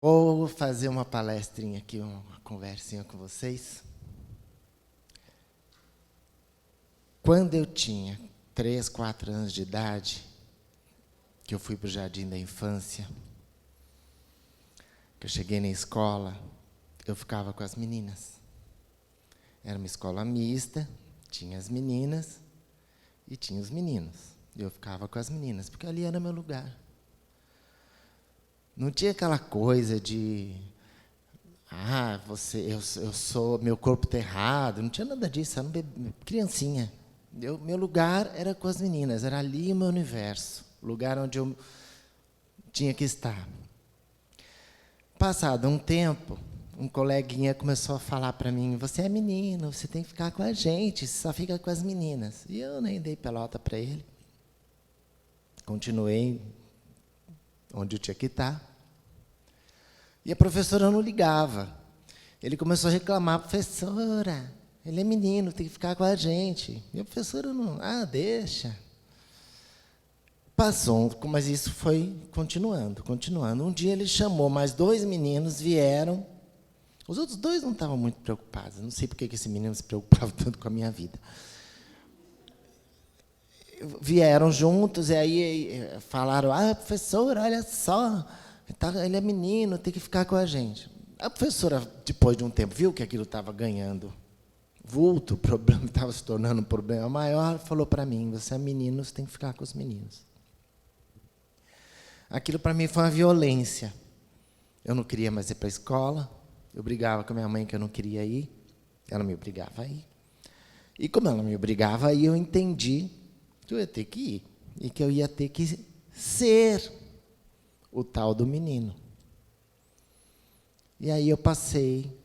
Vou fazer uma palestrinha aqui, uma conversinha com vocês. Quando eu tinha 3, 4 anos de idade, que eu fui para o Jardim da Infância, que eu cheguei na escola, eu ficava com as meninas. Era uma escola mista, tinha as meninas e tinha os meninos. Eu ficava com as meninas, porque ali era meu lugar. Não tinha aquela coisa de eu sou, meu corpo está errado, não tinha nada disso, era uma criancinha. Meu lugar era com as meninas, era ali o meu universo, o lugar onde eu tinha que estar. Passado um tempo, um coleguinha começou a falar para mim: você é menino, você tem que ficar com a gente, você só fica com as meninas. E eu nem dei pelota para ele. Continuei onde eu tinha que estar. E a professora não ligava. Ele começou a reclamar: professora, ele é menino, tem que ficar com a gente. E a professora não, deixa. Passou, mas isso foi continuando. Um dia ele chamou mais 2 meninos, vieram. Os outros 2 não estavam muito preocupados. Não sei por que esse menino se preocupava tanto com a minha vida. Vieram juntos e aí falaram: professora, olha só, ele é menino, tem que ficar com a gente. A professora, depois de um tempo, viu que aquilo estava ganhando vulto, o problema estava se tornando um problema maior, falou para mim: você é menino, você tem que ficar com os meninos. Aquilo para mim foi uma violência. Eu não queria mais ir para a escola, eu brigava com a minha mãe que eu não queria ir, ela me obrigava a ir. E como ela me obrigava a ir, eu entendi que eu ia ter que ir e que eu ia ter que ser o tal do menino. E aí eu passei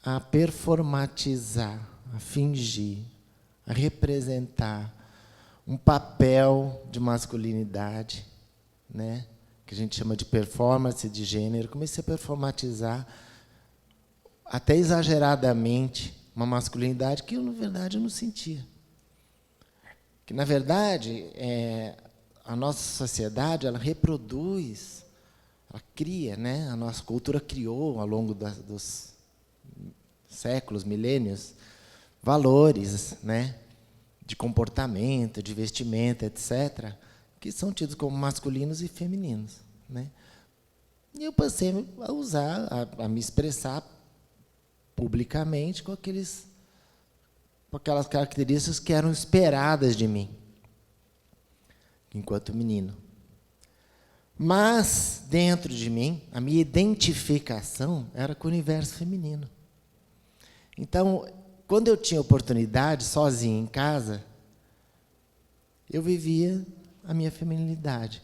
a performatizar, a fingir, a representar um papel de masculinidade, né, que a gente chama de performance de gênero. Comecei a performatizar, até exageradamente, uma masculinidade que eu, na verdade, não sentia. Que, na verdade, a nossa sociedade, ela reproduz, ela cria, né? A nossa cultura criou, ao longo dos séculos, milênios, valores, né, de comportamento, de vestimenta, etc., que são tidos como masculinos e femininos, né? E eu passei a usar, a me expressar publicamente com aquelas características que eram esperadas de mim, enquanto menino. Mas, dentro de mim, a minha identificação era com o universo feminino. Então, quando eu tinha oportunidade, sozinho em casa, eu vivia a minha feminilidade.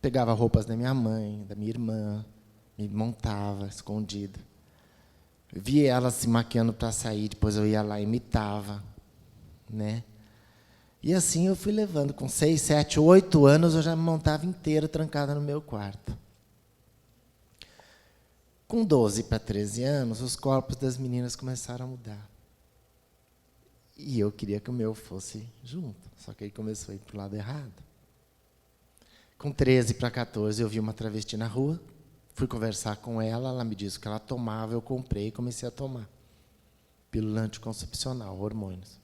Pegava roupas da minha mãe, da minha irmã, me montava escondido. Via ela se maquiando para sair, depois eu ia lá e imitava, né? E assim eu fui levando. Com 6, 7, 8 anos, eu já me montava inteira, trancada no meu quarto. Com 12 para 13 anos, os corpos das meninas começaram a mudar. E eu queria que o meu fosse junto, só que aí começou a ir para o lado errado. Com 13 para 14, eu vi uma travesti na rua, fui conversar com ela, ela me disse o que ela tomava, eu comprei e comecei a tomar. Pílula anticoncepcional, hormônios.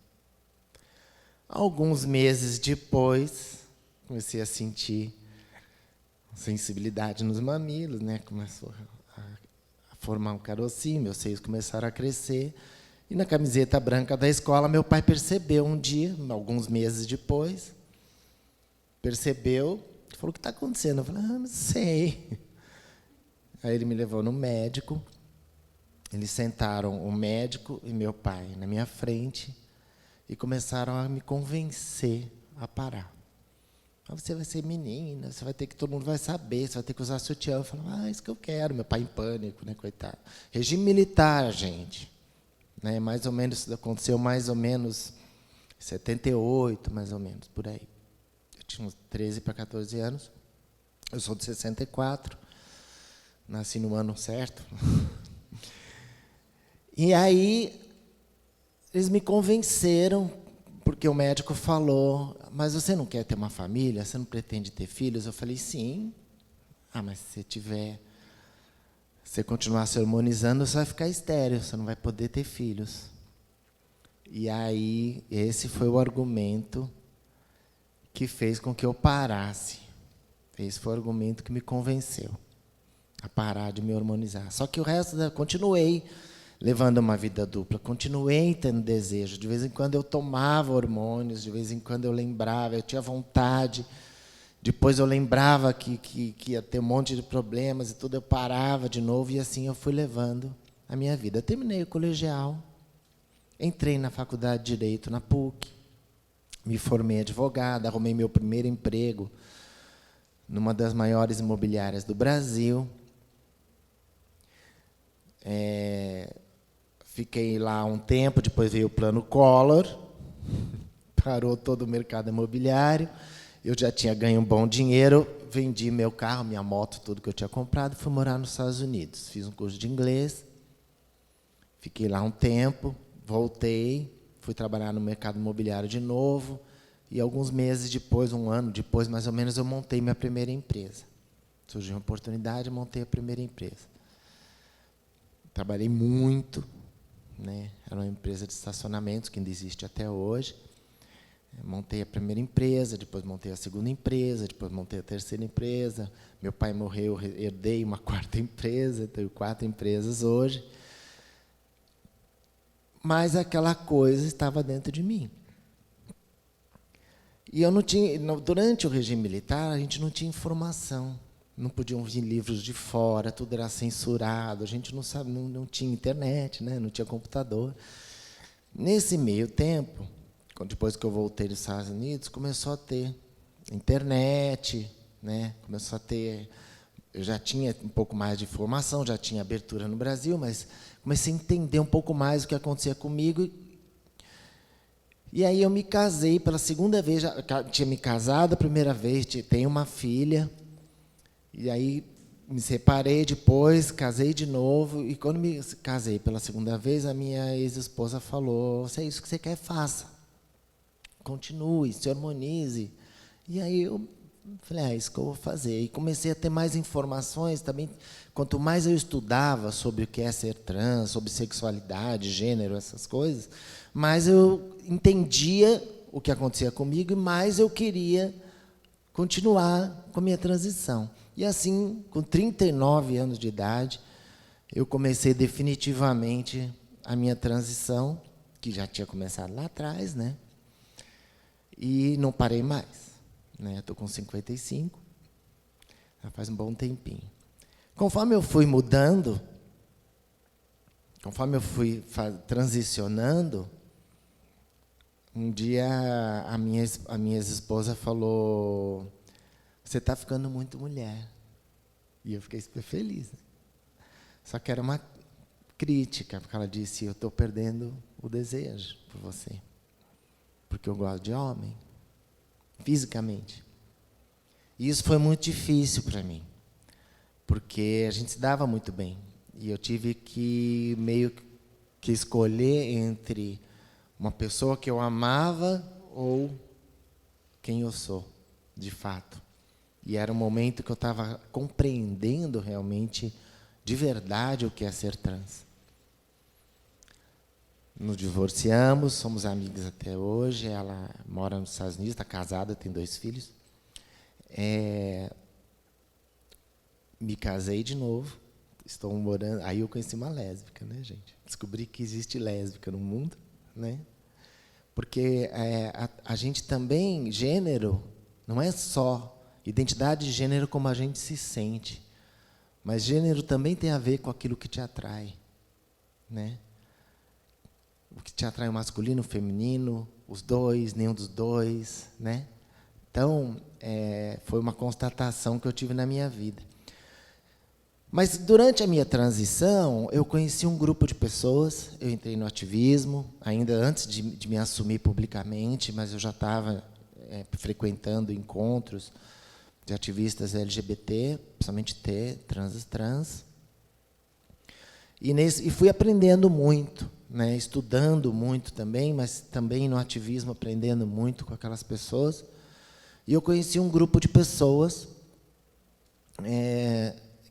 Alguns meses depois, comecei a sentir sensibilidade nos mamilos, né? Começou a formar um carocinho, meus seios começaram a crescer. E na camiseta branca da escola, meu pai percebeu um dia, alguns meses depois, percebeu, falou: o que está acontecendo? Eu falei: não sei. Aí ele me levou no médico, eles sentaram o médico e meu pai na minha frente e começaram a me convencer a parar. Você vai ser menina, você vai ter que, todo mundo vai saber, você vai ter que usar sutiã. Eu falei: isso que eu quero. Meu pai em pânico, né, coitado. Regime militar, gente. Né, mais ou menos, isso aconteceu mais ou menos em 78, mais ou menos, por aí. Eu tinha uns 13 para 14 anos. Eu sou de 64. Nasci no ano certo. E aí, eles me convenceram, porque o médico falou: mas você não quer ter uma família? Você não pretende ter filhos? Eu falei: sim. Mas se você tiver você continuar se hormonizando, você vai ficar estéril, você não vai poder ter filhos. E aí, esse foi o argumento que fez com que eu parasse. Esse foi o argumento que me convenceu a parar de me hormonizar. Só que o resto, continuei levando uma vida dupla, continuei tendo desejo. De vez em quando eu tomava hormônios, de vez em quando eu lembrava, eu tinha vontade. Depois eu lembrava que ia ter um monte de problemas e tudo, eu parava de novo e assim eu fui levando a minha vida. Eu terminei o colegial, entrei na faculdade de Direito na PUC, me formei advogado, arrumei meu primeiro emprego numa das maiores imobiliárias do Brasil. Fiquei lá um tempo, depois veio o Plano Collor, parou todo o mercado imobiliário. Eu já tinha ganho um bom dinheiro, vendi meu carro, minha moto, tudo que eu tinha comprado, e fui morar nos Estados Unidos. Fiz um curso de inglês, fiquei lá um tempo, voltei, fui trabalhar no mercado imobiliário de novo, e alguns meses depois, um ano depois, mais ou menos, eu montei minha primeira empresa. Surgiu uma oportunidade, montei a primeira empresa. Trabalhei muito, né? Era uma empresa de estacionamentos, que ainda existe até hoje. Montei a primeira empresa, depois montei a segunda empresa, depois montei a terceira empresa. Meu pai morreu, herdei uma quarta empresa, tenho 4 empresas hoje. Mas aquela coisa estava dentro de mim. E eu não tinha, durante o regime militar, a gente não tinha informação. Não podiam vir livros de fora, tudo era censurado, a gente não sabe, não tinha internet, né? Não tinha computador. Nesse meio tempo, depois que eu voltei dos Estados Unidos, começou a ter internet, né? Começou a ter, eu já tinha um pouco mais de informação, já tinha abertura no Brasil, mas comecei a entender um pouco mais o que acontecia comigo. E aí eu me casei pela segunda vez, já tinha me casado a primeira vez, tenho uma filha, e aí me separei depois, casei de novo, e quando me casei pela segunda vez, a minha ex-esposa falou, se é isso que você quer, faça. Continue, se harmonize. E aí eu falei, é isso que eu vou fazer. E comecei a ter mais informações também. Quanto mais eu estudava sobre o que é ser trans, sobre sexualidade, gênero, essas coisas, mais eu entendia o que acontecia comigo e mais eu queria continuar com a minha transição. E assim, com 39 anos de idade, eu comecei definitivamente a minha transição, que já tinha começado lá atrás, né? E não parei mais. Estou com 55, já faz um bom tempinho. Conforme eu fui mudando, conforme eu fui transicionando, um dia a minha ex-esposa falou, você está ficando muito mulher. E eu fiquei super feliz. Só que era uma crítica, porque ela disse, eu estou perdendo o desejo por você. Porque eu gosto de homem, fisicamente. E isso foi muito difícil para mim, porque a gente se dava muito bem. E eu tive que meio que escolher entre uma pessoa que eu amava ou quem eu sou, de fato. E era um momento que eu estava compreendendo realmente, de verdade, o que é ser trans. Nos divorciamos, somos amigos até hoje. Ela mora nos Estados Unidos, está casada, tem 2 filhos. Me casei de novo, estou morando. Aí eu conheci uma lésbica, né, gente? Descobri que existe lésbica no mundo, né? Porque a gente também, gênero, não é só identidade de gênero como a gente se sente, mas gênero também tem a ver com aquilo que te atrai, né? O que te atrai, o masculino, o feminino, os dois, nenhum dos dois, né? Então, foi uma constatação que eu tive na minha vida. Mas, durante a minha transição, eu conheci um grupo de pessoas, eu entrei no ativismo, ainda antes de me assumir publicamente, mas eu já estava frequentando encontros de ativistas LGBT, principalmente trans. E fui aprendendo muito, né, estudando muito também, mas também no ativismo aprendendo muito com aquelas pessoas. E eu conheci um grupo de pessoas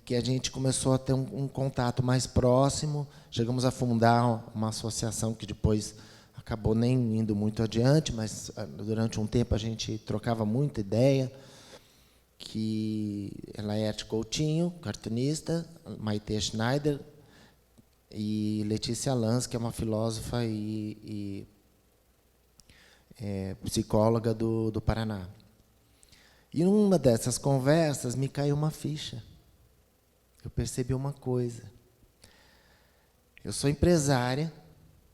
que a gente começou a ter um contato mais próximo. Chegamos a fundar uma associação que depois acabou nem indo muito adiante, mas durante um tempo a gente trocava muita ideia, que é Laerte Coutinho, cartunista, Maite Schneider e Letícia Lanz, que é uma filósofa e psicóloga do Paraná. E numa dessas conversas me caiu uma ficha. Eu percebi uma coisa. Eu sou empresária,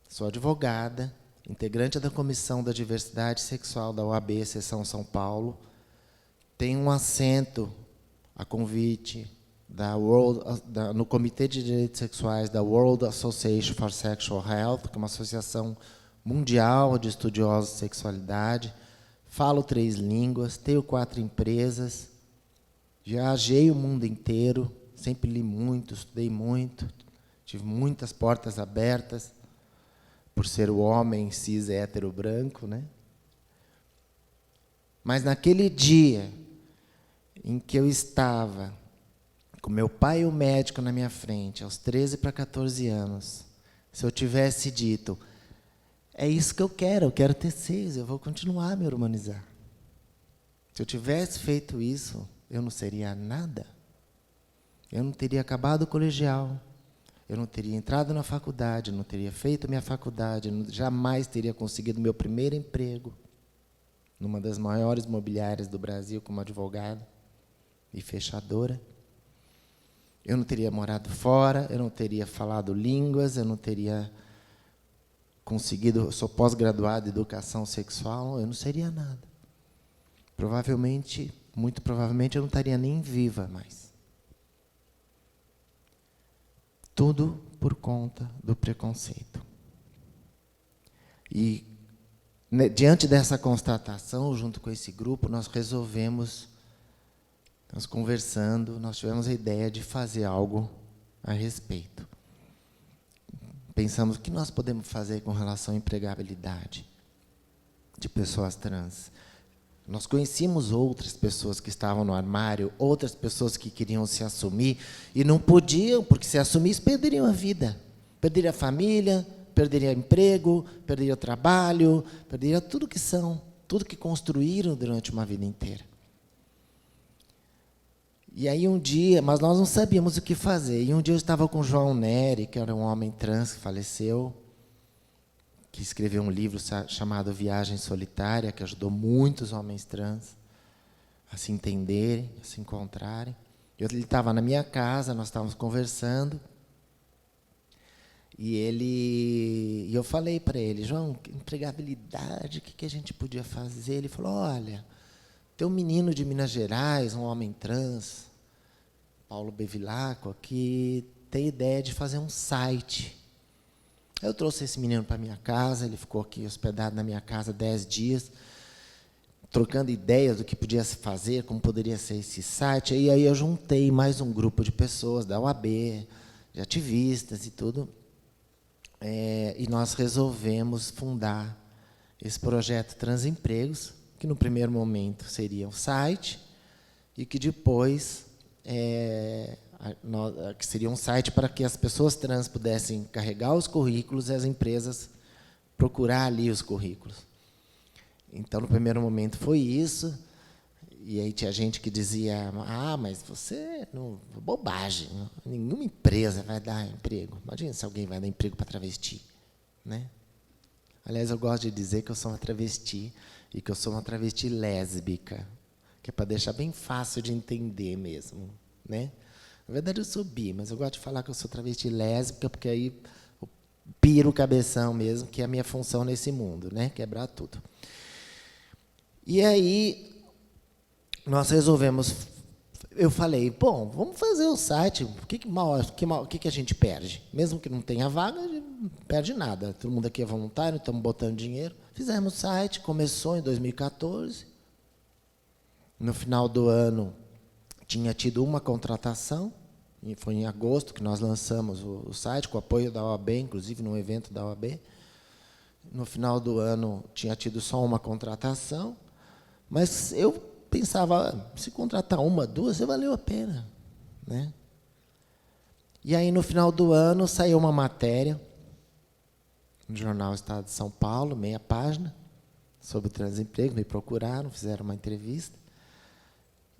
sou advogada, integrante da Comissão da Diversidade Sexual da OAB, Seção São Paulo. Tenho um assento a convite no Comitê de Direitos Sexuais da World Association for Sexual Health, que é uma associação mundial de estudiosos de sexualidade. Falo 3 línguas, tenho 4 empresas, viajei o mundo inteiro, sempre li muito, estudei muito, tive muitas portas abertas, por ser o homem cis hétero branco, né? Mas naquele dia em que eu estava com meu pai e o médico na minha frente, aos 13 para 14 anos, se eu tivesse dito, é isso que eu quero ter 6, eu vou continuar a me urbanizar. Se eu tivesse feito isso, eu não seria nada. Eu não teria acabado o colegial, eu não teria entrado na faculdade, eu não teria feito minha faculdade, eu jamais teria conseguido meu primeiro emprego numa das maiores imobiliárias do Brasil como advogada e fechadora. Eu não teria morado fora, eu não teria falado línguas, eu não teria conseguido, eu sou pós-graduado em educação sexual, eu não seria nada. Provavelmente, muito provavelmente, eu não estaria nem viva mais. Tudo por conta do preconceito. E, diante dessa constatação, junto com esse grupo, nós conversando, nós tivemos a ideia de fazer algo a respeito. Pensamos, o que nós podemos fazer com relação à empregabilidade de pessoas trans? Nós conhecíamos outras pessoas que estavam no armário, outras pessoas que queriam se assumir e não podiam, porque se assumissem, perderiam a vida. Perderiam a família, perderiam emprego, perderiam o trabalho, perderiam tudo que são, tudo que construíram durante uma vida inteira. E aí um dia, mas nós não sabíamos o que fazer. E um dia eu estava com o João Nery, que era um homem trans que faleceu, que escreveu um livro chamado Viagem Solitária, que ajudou muitos homens trans a se entenderem, a se encontrarem. Ele estava na minha casa, nós estávamos conversando, e eu falei para ele, João, empregabilidade, o que a gente podia fazer? Ele falou, olha, tem um menino de Minas Gerais, um homem trans, Paulo Bevilacqua, que tem ideia de fazer um site. Eu trouxe esse menino para a minha casa, ele ficou aqui hospedado na minha casa 10 dias, trocando ideias do que podia se fazer, como poderia ser esse site. E aí eu juntei mais um grupo de pessoas da UAB, de ativistas e tudo, e nós resolvemos fundar esse projeto Transempregos, que no primeiro momento seria um site, e que depois que seria um site para que as pessoas trans pudessem carregar os currículos e as empresas procurar ali os currículos. Então, no primeiro momento foi isso, e aí tinha gente que dizia, mas você, não, bobagem, nenhuma empresa vai dar emprego. Imagina se alguém vai dar emprego para travesti, né? Aliás, eu gosto de dizer que eu sou uma travesti, e que eu sou uma travesti lésbica, que é para deixar bem fácil de entender mesmo, né? Na verdade, eu sou bi, mas eu gosto de falar que eu sou travesti lésbica, porque aí eu piro o cabeção mesmo, que é a minha função nesse mundo, né? Quebrar tudo. E aí, nós resolvemos, eu falei, bom, vamos fazer o site, o que a gente perde? Mesmo que não tenha vaga, a gente não perde nada. Todo mundo aqui é voluntário, estamos botando dinheiro. Fizemos o site, começou em 2014. No final do ano, tinha tido uma contratação, e foi em agosto que nós lançamos o site, com o apoio da OAB, inclusive num evento da OAB. No final do ano, tinha tido só uma contratação, mas eu pensava, se contratar uma, duas, valeu a pena, né? E aí, no final do ano, saiu uma matéria no jornal Estado de São Paulo, meia página, sobre o transemprego. Me procuraram, fizeram uma entrevista.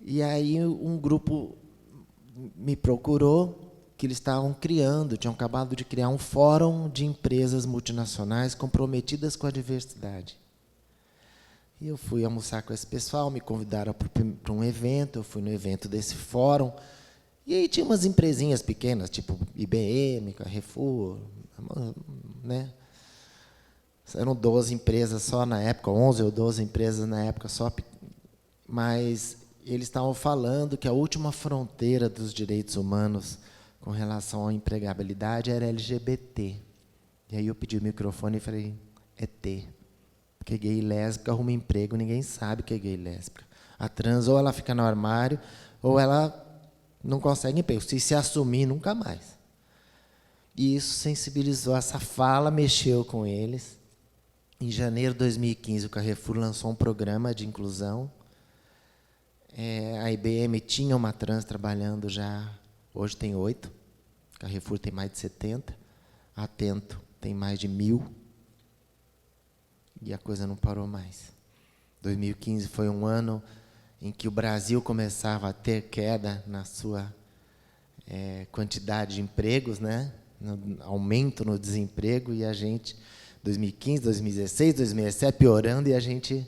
E aí um grupo me procurou, que eles estavam criando, tinham acabado de criar um fórum de empresas multinacionais comprometidas com a diversidade. E eu fui almoçar com esse pessoal, me convidaram para um evento, eu fui no evento desse fórum, e aí tinha umas empresinhas pequenas, tipo IBM, Carrefour, né? Eram 12 empresas só na época, 11 ou 12 empresas na época só, mas eles estavam falando que a última fronteira dos direitos humanos com relação à empregabilidade era LGBT. E aí eu pedi o microfone e falei, é T. Porque gay e lésbica arruma emprego, ninguém sabe que é gay e lésbica. A trans, ou ela fica no armário, ou ela não consegue emprego. Se assumir, nunca mais. E isso sensibilizou, essa fala mexeu com eles. Em janeiro de 2015, o Carrefour lançou um programa de inclusão. A IBM tinha uma trans trabalhando já, hoje tem 8. Carrefour tem mais de 70. Atento tem mais de 1000. E a coisa não parou mais. 2015 foi um ano em que o Brasil começava a ter queda na sua quantidade de empregos, né? Aumento no desemprego, e a gente, 2015, 2016, 2017, piorando, e a gente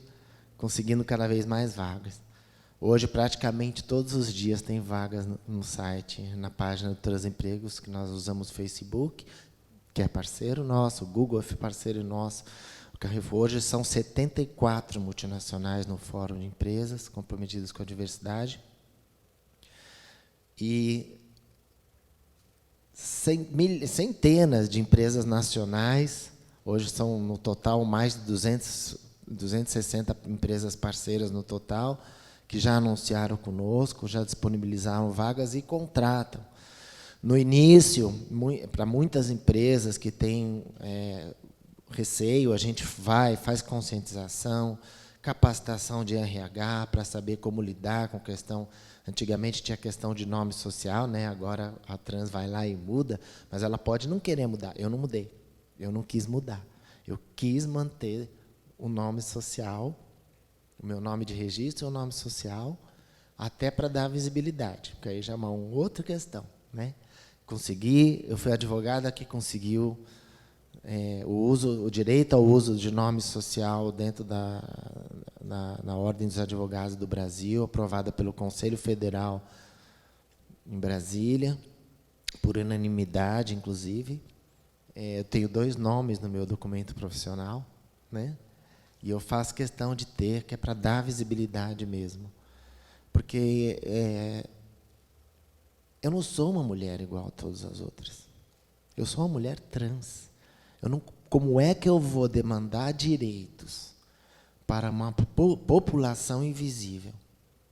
conseguindo cada vez mais vagas. Hoje, praticamente todos os dias, tem vagas no site, na página do Transempregos, que nós usamos o Facebook, que é parceiro nosso, o Google é parceiro nosso. O Carrefour, hoje são 74 multinacionais no Fórum de Empresas comprometidas com a diversidade. E centenas de empresas nacionais, hoje são, no total, mais de 260 empresas parceiras no total, que já anunciaram conosco, já disponibilizaram vagas e contratam. No início, para muitas empresas que têm receio, a gente faz conscientização, capacitação de RH para saber como lidar com questão. Antigamente tinha questão de nome social, né? Agora a trans vai lá e muda, mas ela pode não querer mudar. Eu não mudei, eu não quis mudar. Eu quis manter o nome social, o meu nome de registro e o nome social, até para dar visibilidade, porque aí já é uma outra questão, né? Eu fui a advogada que conseguiu o direito ao uso de nome social dentro na Ordem dos Advogados do Brasil, aprovada pelo Conselho Federal em Brasília, por unanimidade, inclusive. Eu tenho 2 nomes no meu documento profissional, né? E eu faço questão de ter, que é para dar visibilidade mesmo. Porque eu não sou uma mulher igual a todas as outras. Eu sou uma mulher trans. Como é que eu vou demandar direitos para uma população invisível?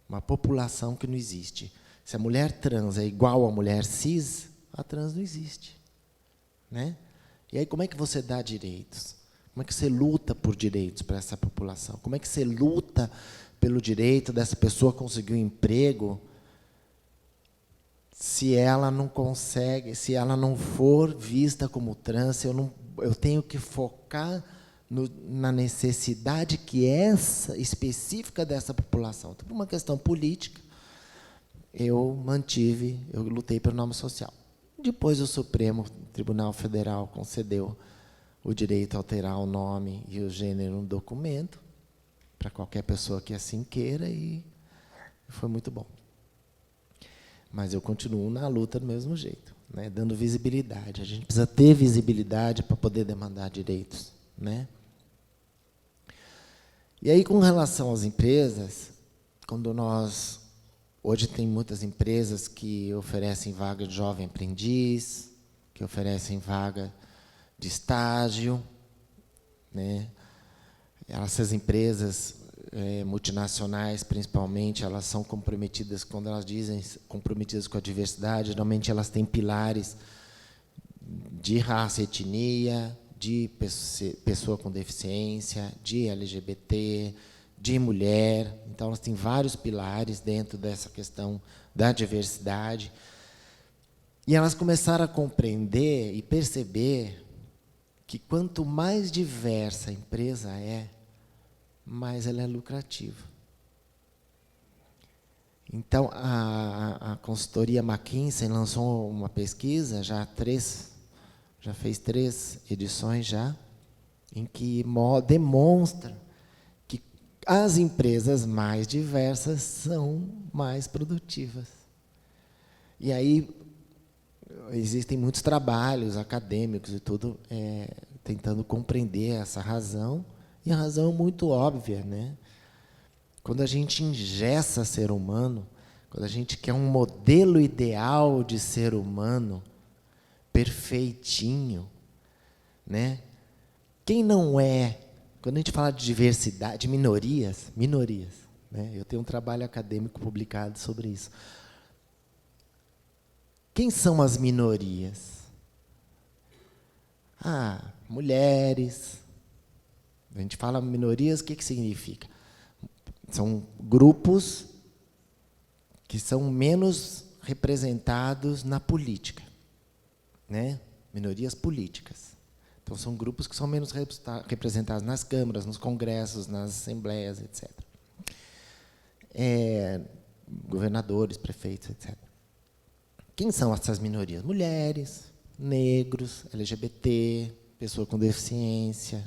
Uma população que não existe. Se a mulher trans é igual à mulher cis, a trans não existe, né? E aí, como é que você dá direitos? Como é que você luta por direitos para essa população? Como é que você luta pelo direito dessa pessoa conseguir um emprego se ela não consegue, se ela não for vista como trans? Eu tenho que focar na necessidade que essa específica dessa população. Então, por uma questão política, eu lutei pelo nome social. Depois o Supremo Tribunal Federal concedeu o direito a alterar o nome e o gênero no documento para qualquer pessoa que assim queira, e foi muito bom. Mas eu continuo na luta do mesmo jeito, né, dando visibilidade. A gente precisa ter visibilidade para poder demandar direitos, né? E aí, com relação às empresas, hoje tem muitas empresas que oferecem vaga de jovem aprendiz, que oferecem vaga de estágio, né? Essas empresas multinacionais, principalmente, elas são comprometidas, quando elas dizem comprometidas com a diversidade, geralmente elas têm pilares de raça e etnia, de pessoa com deficiência, de LGBT, de mulher. Então, elas têm vários pilares dentro dessa questão da diversidade. E elas começaram a compreender e perceber que quanto mais diversa a empresa é, mais ela é lucrativa. Então, a consultoria McKinsey lançou uma pesquisa, já fez 3 edições já, em que demonstra que as empresas mais diversas são mais produtivas. E aí existem muitos trabalhos acadêmicos e tudo tentando compreender essa razão, e a razão é muito óbvia, né? Quando a gente engessa ser humano, quando a gente quer um modelo ideal de ser humano, perfeitinho, né? Quem não é, quando a gente fala de diversidade, de minorias, né? Eu tenho um trabalho acadêmico publicado sobre isso. Quem são as minorias? Mulheres. A gente fala minorias, o que significa? São grupos que são menos representados na política, né? Minorias políticas. Então, são grupos que são menos representados nas câmaras, nos congressos, nas assembleias, etc. Governadores, prefeitos, etc. Quem são essas minorias? Mulheres, negros, LGBT, pessoa com deficiência,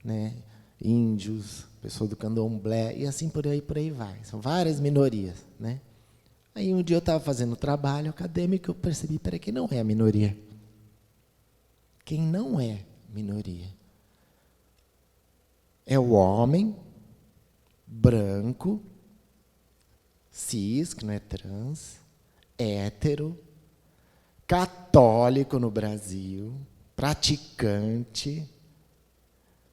né? Índios, pessoa do candomblé, e assim por aí vai. São várias minorias, né? Aí um dia eu estava fazendo um trabalho acadêmico e eu percebi, quem não é a minoria? Quem não é minoria? É o homem branco, cis, que não é trans, hétero, católico no Brasil, praticante,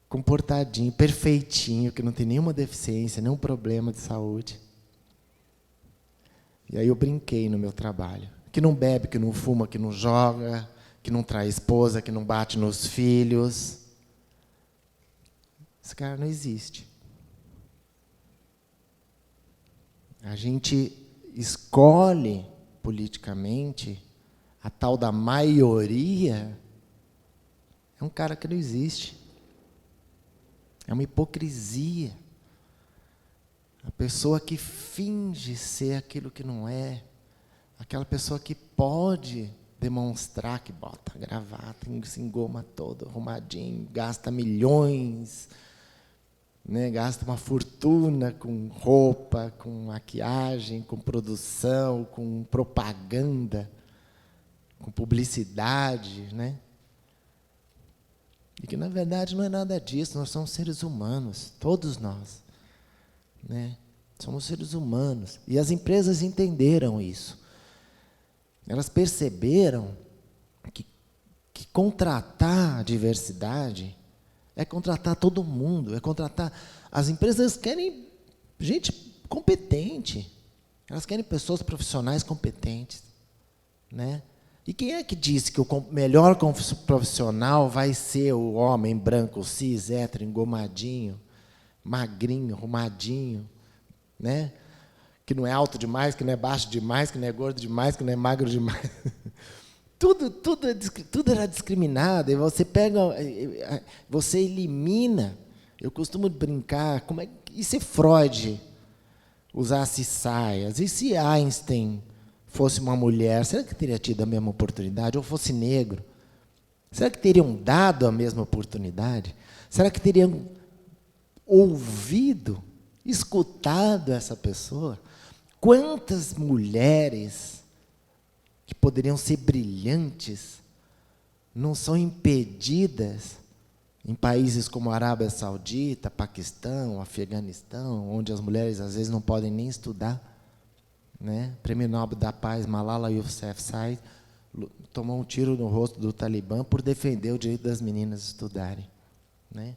comportadinho, perfeitinho, que não tem nenhuma deficiência, nenhum problema de saúde. E aí eu brinquei no meu trabalho. Que não bebe, que não fuma, que não joga, que não trai esposa, que não bate nos filhos. Esse cara não existe. A gente escolhe politicamente a tal da maioria, é um cara que não existe. É uma hipocrisia. A pessoa que finge ser aquilo que não é, aquela pessoa que pode demonstrar que bota gravata, se engoma todo, arrumadinho, gasta milhões, né, gasta uma fortuna com roupa, com maquiagem, com produção, com propaganda, com publicidade, né? E que, na verdade, não é nada disso. Nós somos seres humanos, todos nós, né? Somos seres humanos. E as empresas entenderam isso. Elas perceberam que contratar a diversidade é contratar todo mundo, é contratar... As empresas querem gente competente. Elas querem pessoas profissionais competentes, né? E quem é que disse que o melhor profissional vai ser o homem branco, cis, hétero, engomadinho, magrinho, arrumadinho, né? Que não é alto demais, que não é baixo demais, que não é gordo demais, que não é magro demais. Tudo era discriminado. E você pega, você elimina. Eu costumo brincar, e se Freud usasse saias? E se Einstein fosse uma mulher, será que teria tido a mesma oportunidade? Ou fosse negro? Será que teriam dado a mesma oportunidade? Será que teriam ouvido, escutado essa pessoa? Quantas mulheres que poderiam ser brilhantes não são impedidas em países como a Arábia Saudita, Paquistão, Afeganistão, onde as mulheres às vezes não podem nem estudar, né? Prêmio Nobel da Paz, Malala Yousafzai, tomou um tiro no rosto do Talibã por defender o direito das meninas estudarem, né?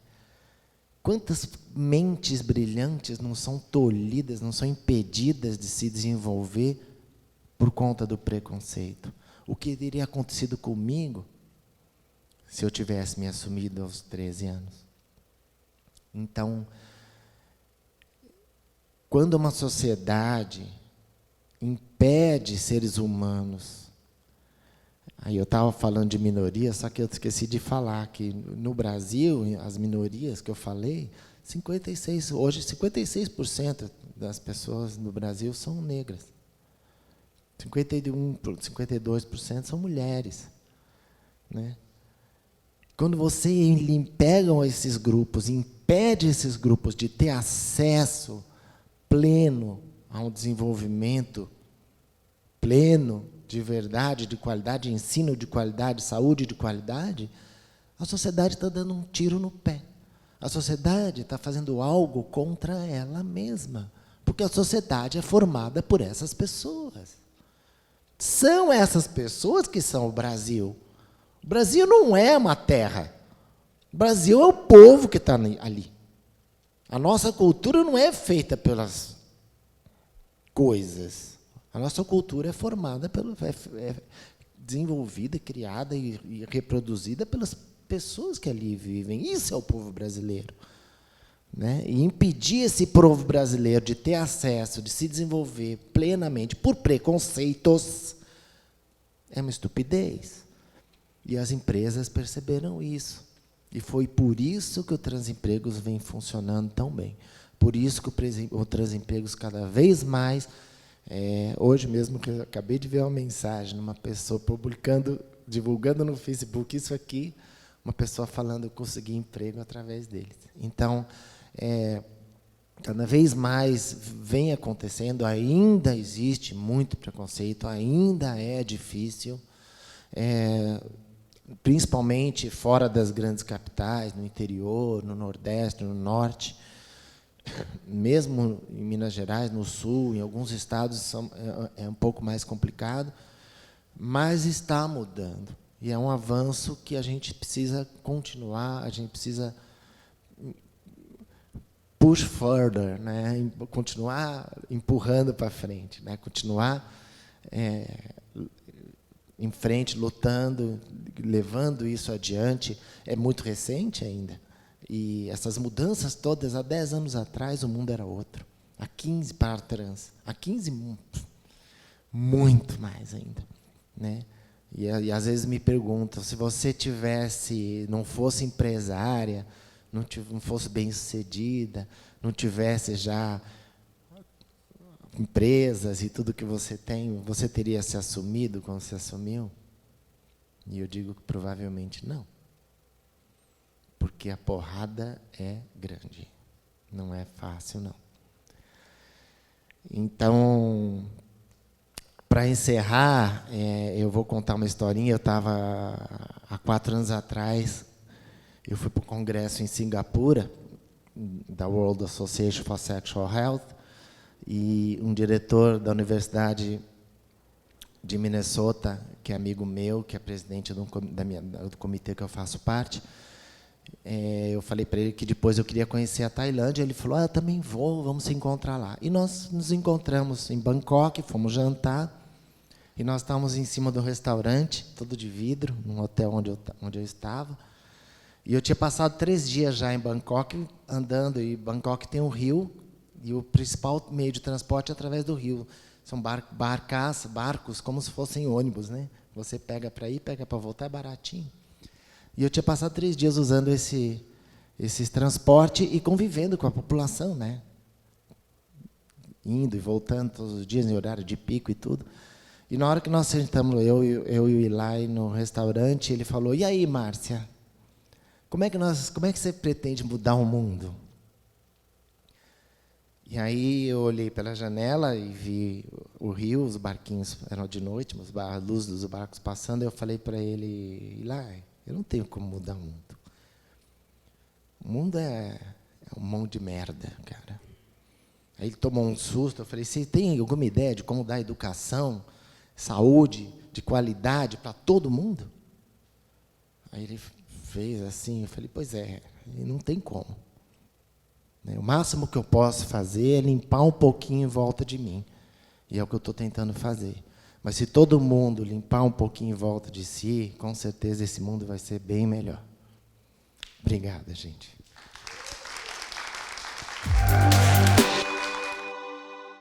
Quantas mentes brilhantes não são tolhidas, não são impedidas de se desenvolver por conta do preconceito? O que teria acontecido comigo se eu tivesse me assumido aos 13 anos? Então, quando uma sociedade impede seres humanos Aí eu estava falando de minoria, só que eu esqueci de falar que no Brasil, as minorias que eu falei, 56% das pessoas no Brasil são negras. 52% são mulheres. Né? Quando você pega esses grupos, impede esses grupos de ter acesso pleno a um desenvolvimento pleno, de verdade, de qualidade, ensino de qualidade, saúde de qualidade, a sociedade está dando um tiro no pé. A sociedade está fazendo algo contra ela mesma, porque a sociedade é formada por essas pessoas. São essas pessoas que são o Brasil. O Brasil não é uma terra. O Brasil é o povo que está ali. A nossa cultura não é feita pelas coisas. A nossa cultura é formada, é desenvolvida, criada e reproduzida pelas pessoas que ali vivem. Isso é o povo brasileiro. Né? E impedir esse povo brasileiro de ter acesso, de se desenvolver plenamente por preconceitos, é uma estupidez. E as empresas perceberam isso. E foi por isso que o Transempregos vem funcionando tão bem. Por isso que o Transempregos cada vez mais... hoje mesmo, que eu acabei de ver uma mensagem de uma pessoa divulgando no Facebook isso aqui, uma pessoa falando que eu consegui emprego através deles. Então, cada vez mais vem acontecendo, ainda existe muito preconceito, ainda é difícil, principalmente fora das grandes capitais, no interior, no Nordeste, no Norte. Mesmo em Minas Gerais, no Sul, em alguns estados é um pouco mais complicado, mas está mudando. E é um avanço que a gente precisa continuar, a gente precisa push further, né? Continuar empurrando para frente, né? Continuar em frente, lutando, levando isso adiante. É muito recente ainda. E essas mudanças todas, há 10 anos atrás, o mundo era outro. Há 15 para trans. Há 15, muito mais ainda. Né? E às vezes me perguntam, se você não fosse empresária, não fosse bem-sucedida, não tivesse já empresas e tudo que você tem, você teria se assumido como se assumiu? E eu digo que provavelmente não. Porque a porrada é grande. Não é fácil, não. Então, para encerrar, eu vou contar uma historinha. Eu estava, há 4 anos atrás, eu fui para o congresso em Singapura, da World Association for Sexual Health, e um diretor da Universidade de Minnesota, que é amigo meu, que é presidente do comitê que eu faço parte, eu falei para ele que depois eu queria conhecer a Tailândia. Ele falou, eu também vou, vamos se encontrar lá. E nós nos encontramos em Bangkok, fomos jantar, e nós estávamos em cima do restaurante, todo de vidro, num hotel onde eu estava. E eu tinha passado 3 dias já em Bangkok, andando, e Bangkok tem um rio, e o principal meio de transporte é através do rio. São barcos, como se fossem ônibus, né? Você pega para ir, pega para voltar, é baratinho. E eu tinha passado 3 dias usando esse transporte e convivendo com a população, né? Indo e voltando todos os dias, em horário de pico e tudo. E na hora que nós sentamos, eu e o Eli, no restaurante, ele falou, e aí, Márcia, como é que você pretende mudar o mundo? E aí eu olhei pela janela e vi o rio, os barquinhos, eram de noite, a luz dos barcos passando, e eu falei para ele, Eli, eu não tenho como mudar o mundo. O mundo é um monte de merda, cara. Aí ele tomou um susto. Eu falei, você tem alguma ideia de como dar educação, saúde, de qualidade para todo mundo? Aí ele fez assim. Eu falei, pois é, não tem como. O máximo que eu posso fazer é limpar um pouquinho em volta de mim. E é o que eu estou tentando fazer. Mas se todo mundo limpar um pouquinho em volta de si, com certeza esse mundo vai ser bem melhor. Obrigada, gente.